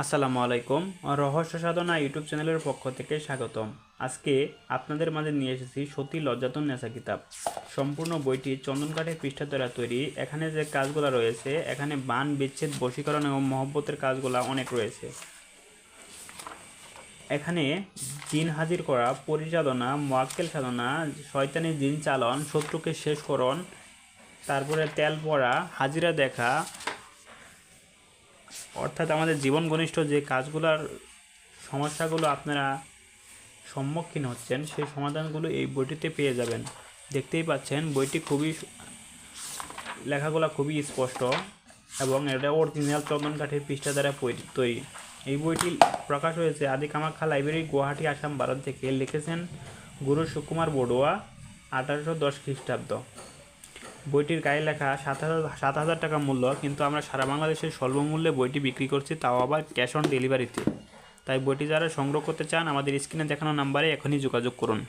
আসসালামু আলাইকুম। রহস্য সাধনা ইউটিউব চ্যানেলের পক্ষ থেকে স্বাগতম। আজকে আপনাদের মাঝে নিয়ে এসেছি সতী লজ্জাতুন নেসা কিতাব। সম্পূর্ণ বইটি চন্দন কাঠের পৃষ্ঠা দ্বারা তৈরি। এখানে যে কাজগুলো রয়েছে, এখানে বান বিচ্ছেদ, বশীকরণ এবং মহব্বতের কাজগুলো অনেক রয়েছে। এখানে জিন হাজির করা, পরিচালনা, মোয়াক্কেল সাধনা, শয়তানি জিন চালন, শত্রুকে শেষ করণ, তারপরে তেল পড়া, হাজিরা দেখা, অর্থাৎ আমাদের জীবন ঘনিষ্ঠ যে কাজগুলোর সমস্যাগুলো আপনারা সম্মুখীন হচ্ছেন, সেই সমাধানগুলো এই বইটিতে পেয়ে যাবেন। দেখতেই পাচ্ছেন বইটি লেখাগুলো খুবই স্পষ্ট এবং এটা অরিজিনাল চন্দন কাঠের পৃষ্ঠা দ্বারা তৈরি। এই বইটি প্রকাশ হয়েছে আদি কামাখ্যা লাইব্রেরি, গুয়াহাটি, আসাম, ভারত থেকে। লিখেছেন গুরু সুকুমার বড়ুয়া, 1810 খ্রিস্টাব্দ। বইটির গায়ে লেখা 7,000 টাকা মূল্য, কিন্তু আমরা সারা বাংলাদেশের স্বল্পমূল্যে বইটি বিক্রি করছি, তাও আবার ক্যাশ অন ডেলিভারিতে। তাই বইটি যারা সংগ্রহ করতে চান, আমাদের স্ক্রিনে দেখানো নাম্বারে এখনই যোগাযোগ করুন।